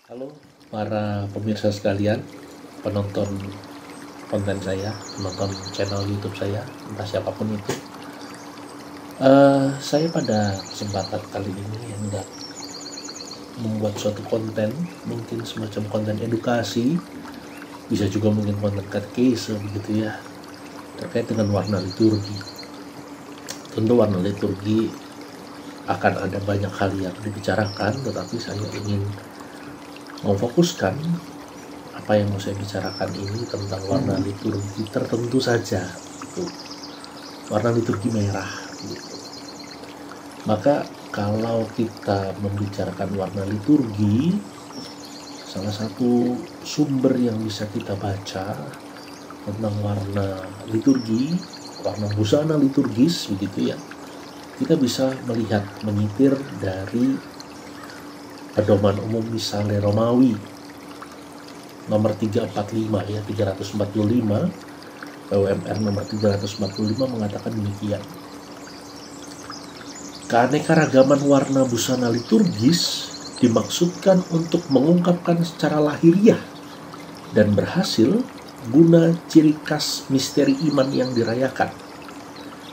Halo para pemirsa sekalian, penonton konten saya, penonton channel YouTube saya, entah siapapun itu. Saya pada kesempatan kali ini hendak membuat suatu konten, mungkin semacam konten edukasi, bisa juga mungkin konten katekese begitu ya, terkait dengan warna liturgi. Tentu warna liturgi akan ada banyak hal yang dibicarakan, tetapi saya ingin memfokuskan apa yang mau saya bicarakan ini tentang warna liturgi tertentu saja, gitu. Warna liturgi merah, gitu. Maka kalau kita membicarakan warna liturgi, salah satu sumber yang bisa kita baca tentang warna liturgi, warna busana liturgis, begitu ya, kita bisa melihat, menyitir dari Pedoman Umum Misale Romawi nomor 345 ya, 345, PWMR nomor 345 mengatakan demikian. Keanekaragaman warna busana liturgis dimaksudkan untuk mengungkapkan secara lahiriah dan berhasil guna ciri khas misteri iman yang dirayakan.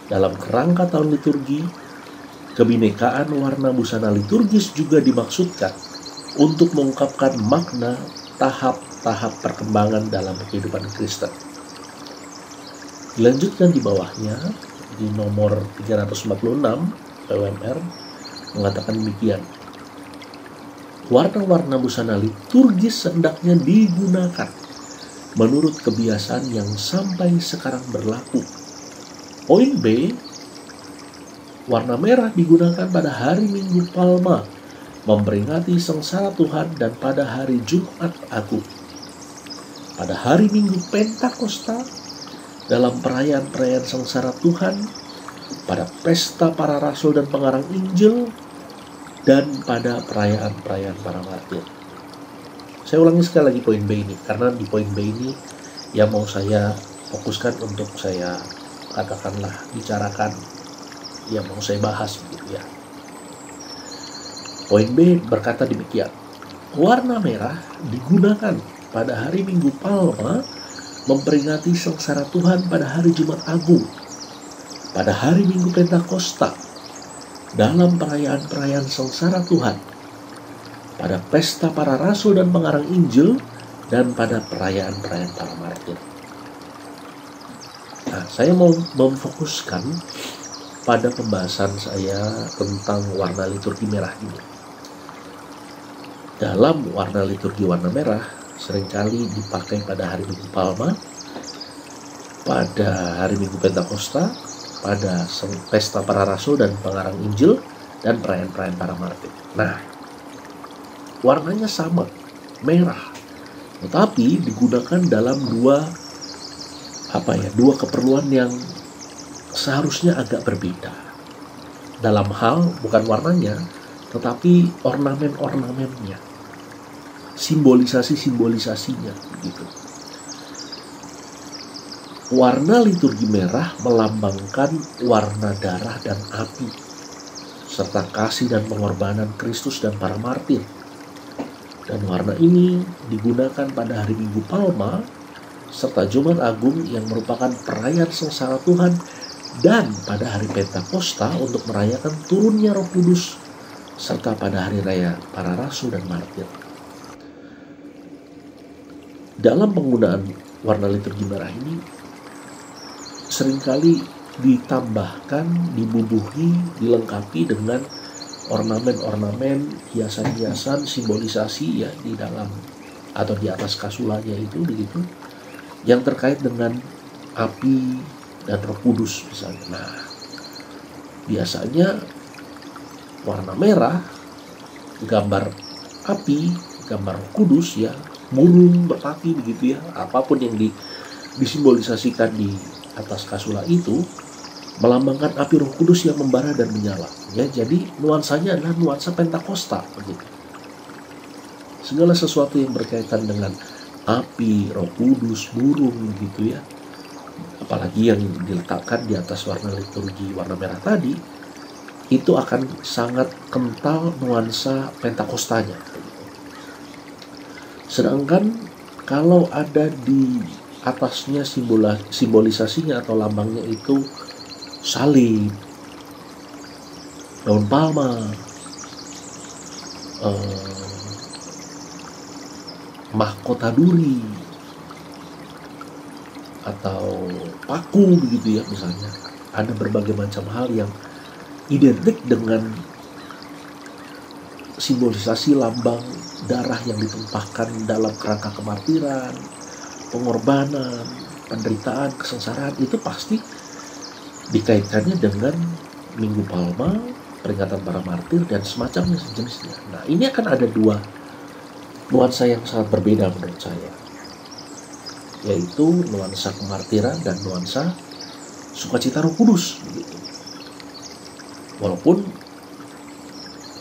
Dalam kerangka tahun liturgi, kebinekaan warna busana liturgis juga dimaksudkan untuk mengungkapkan makna tahap-tahap perkembangan dalam kehidupan Kristen. Dilanjutkan di bawahnya, di nomor 346 PWMR mengatakan demikian. Warna-warna busana liturgis hendaknya digunakan menurut kebiasaan yang sampai sekarang berlaku. Poin B, warna merah digunakan pada hari Minggu Palma, memperingati sengsara Tuhan, dan pada hari Jumat Agung. Pada hari Minggu Pentakosta, dalam perayaan-perayaan sengsara Tuhan, pada pesta para rasul dan pengarang Injil, dan pada perayaan-perayaan para martir. Saya ulangi sekali lagi poin B ini, karena di poin B ini yang mau saya fokuskan untuk saya katakanlah bicarakan, yang mau saya bahas begitu ya. Poin B berkata demikian. Warna merah digunakan pada hari Minggu Palma, memperingati sengsara Tuhan, pada hari Jumat Agung, pada hari Minggu Pentakosta, dalam perayaan-perayaan sengsara Tuhan, pada pesta para rasul dan pengarang Injil, dan pada perayaan-perayaan para martir. Nah, saya mau memfokuskan pada pembahasan saya tentang warna liturgi merah ini. Dalam warna liturgi warna merah seringkali dipakai pada hari Minggu Palma, pada hari Minggu Pentakosta, pada pesta para rasul dan pengarang Injil, dan perayaan-perayaan para martir. Nah, warnanya sama, merah, tetapi digunakan dalam dua keperluan yang seharusnya agak berbeda. Dalam hal bukan warnanya, tetapi ornamen-ornamennya, simbolisasi-simbolisasinya, begitu. Warna liturgi merah melambangkan warna darah dan api, serta kasih dan pengorbanan Kristus dan para martir. Dan warna ini digunakan pada hari Minggu Palma, serta Jumat Agung yang merupakan perayaan sengsara Tuhan, dan pada hari Pentakosta untuk merayakan turunnya Roh Kudus, serta pada hari raya para rasul dan martir. Dalam penggunaan warna liturgi merah ini seringkali ditambahkan, dibubuhi, dilengkapi dengan ornamen-ornamen, hiasan-hiasan, simbolisasi ya di dalam atau di atas kasulanya itu begitu, yang terkait dengan api dan Roh Kudus misalnya. Nah, biasanya warna merah gambar api, gambar Roh Kudus ya, burung merpati begitu ya, apapun yang disimbolisasikan di atas kasula itu melambangkan api Roh Kudus yang membara dan menyala ya. Jadi nuansanya adalah nuansa Pentakosta begitu. Segala sesuatu yang berkaitan dengan api, Roh Kudus, burung begitu ya, apalagi yang diletakkan di atas warna liturgi warna merah tadi, itu akan sangat kental nuansa Pentakostanya. Sedangkan kalau ada di atasnya simbolisasinya atau lambangnya itu salib, daun palma, mahkota duri, atau paku begitu ya misalnya. Ada berbagai macam hal yang identik dengan simbolisasi lambang darah yang ditumpahkan dalam kerangka kemartiran, pengorbanan, penderitaan, kesengsaraan, itu pasti dikaitkannya dengan Minggu Palma, peringatan para martir, dan semacamnya sejenisnya. Nah, ini akan ada dua nuansa yang sangat berbeda menurut saya, yaitu nuansa kemartiran dan nuansa sukacita Roh Kudus begitu. Walaupun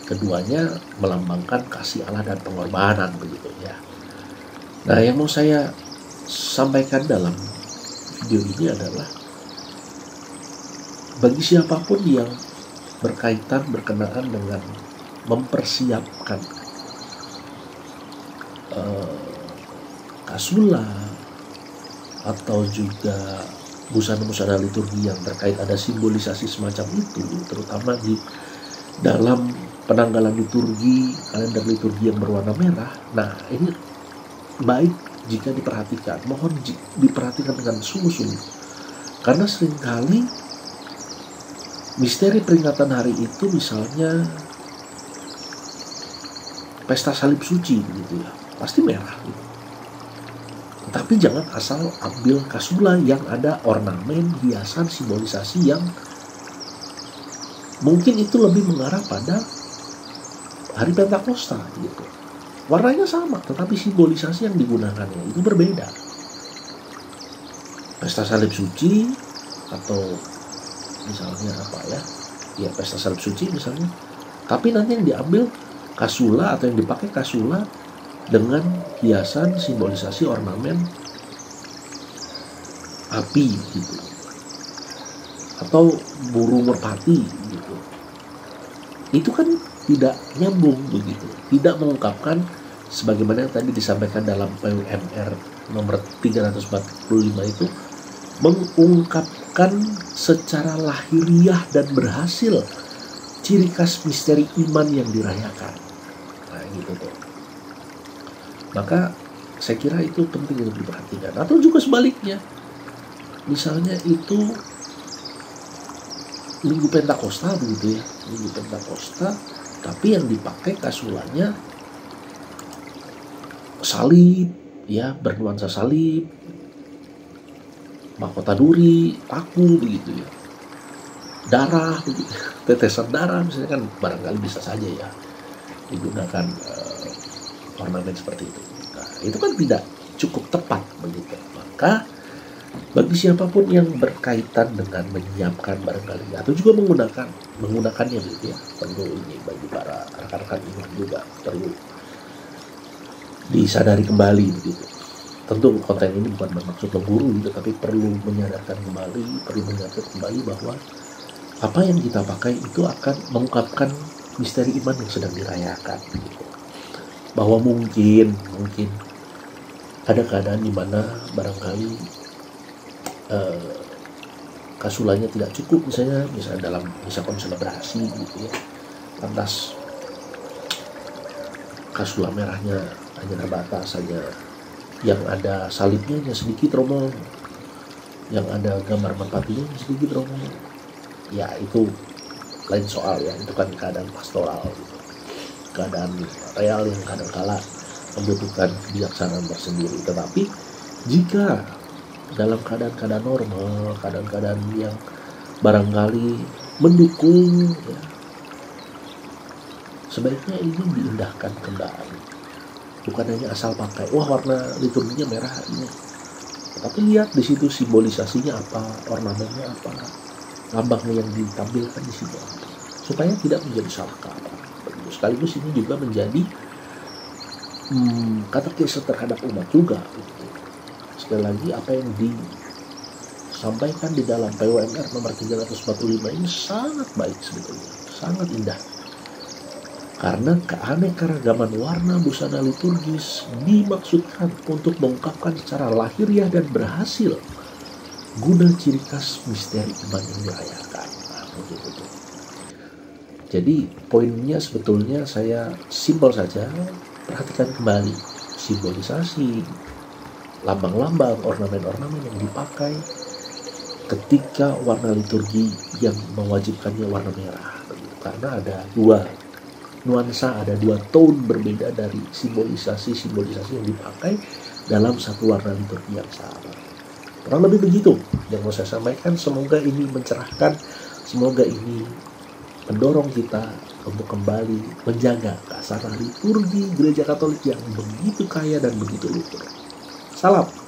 keduanya melambangkan kasih Allah dan pengorbanan begitu ya. Nah, yang mau saya sampaikan dalam video ini adalah bagi siapapun yang berkenaan dengan mempersiapkan kasula atau juga busana-busana liturgi yang terkait ada simbolisasi semacam itu, terutama di dalam penanggalan liturgi, kalender liturgi yang berwarna merah. Nah, ini baik jika diperhatikan, mohon diperhatikan dengan sungguh-sungguh, karena seringkali misteri peringatan hari itu misalnya pesta salib suci begitu ya, pasti merah gitu. Tapi jangan asal ambil kasula yang ada ornamen, hiasan, simbolisasi yang mungkin itu lebih mengarah pada hari Pentakosta gitu. Warnanya sama, tetapi simbolisasi yang digunakannya itu berbeda. Pesta salib suci atau misalnya apa ya pesta salib suci misalnya, tapi nanti yang diambil kasula atau yang dipakai kasula dengan hiasan, simbolisasi, ornamen api gitu, atau burung merpati gitu. Itu kan tidak nyambung begitu, tidak mengungkapkan sebagaimana yang tadi disampaikan dalam PWMR nomor 345 itu, mengungkapkan secara lahiriah dan berhasil ciri khas misteri iman yang dirayakan. Nah gitu tuh. Maka saya kira itu penting untuk diperhatikan. Atau juga sebaliknya, misalnya itu Minggu Pentakosta begitu ya, Minggu Pentakosta, tapi yang dipakai kasulanya salib ya, bernuansa salib, mahkota duri, paku begitu ya, darah begitu, tetesan darah misalnya, kan barangkali bisa saja ya digunakan ornamen seperti itu. Nah, itu kan tidak cukup tepat begitu. Maka bagi siapapun yang berkaitan dengan menyiapkan barangkali atau juga menggunakannya gitu ya, perlu ini bagi para rekan-rekan iman juga perlu disadari kembali begitu. Tentu konten ini bukan bermaksud menggurui gitu, tapi perlu menyadarkan kembali, perlu mengingatkan kembali bahwa apa yang kita pakai itu akan mengungkapkan misteri iman yang sedang dirayakan gitu. Bahwa mungkin ada keadaan di mana barangkali kasulanya tidak cukup misalnya dalam misalkan selebrasi gitu ya, lantas kasula merahnya hanya terbatas saja, yang ada salibnya hanya sedikit romo, yang ada gambar merpatinya hanya sedikit romo, ya itu lain soal ya, itu kan keadaan pastoral gitu, keadaan real yang kadang-kala membutuhkan kebijaksanaan tersendiri. Tetapi jika dalam keadaan-keadaan normal, keadaan-keadaan yang barangkali mendukung ya, sebaiknya ini diindahkan kembali. Bukan hanya asal pakai, wah warna liturginya merah ini, tapi lihat di situ simbolisasinya apa, ornamennya apa, lambangnya yang ditampilkan di situ apa, supaya tidak menjadi salah kaprah. Sekaligus ini juga menjadi katekese terhadap umat juga gitu. Sekali lagi, apa yang disampaikan di dalam PWMR nomor 345 ini sangat baik sebetulnya, sangat indah. Karena keanekaragaman warna busana liturgis dimaksudkan untuk mengungkapkan secara lahiriah dan berhasil guna ciri khas misteri iman yang dirayakan. Nah, begitu tuh. Jadi poinnya sebetulnya saya simpel saja, perhatikan kembali simbolisasi, lambang-lambang, ornamen-ornamen yang dipakai ketika warna liturgi yang mewajibkannya warna merah. Begitu. Karena ada dua nuansa, ada dua tone berbeda dari simbolisasi yang dipakai dalam satu warna liturgi yang sama. Kurang lebih begitu yang mau saya sampaikan. Semoga ini mencerahkan, semoga ini mendorong kita untuk kembali menjaga keasaran liturgi Gereja Katolik yang begitu kaya dan begitu luhur. Salam.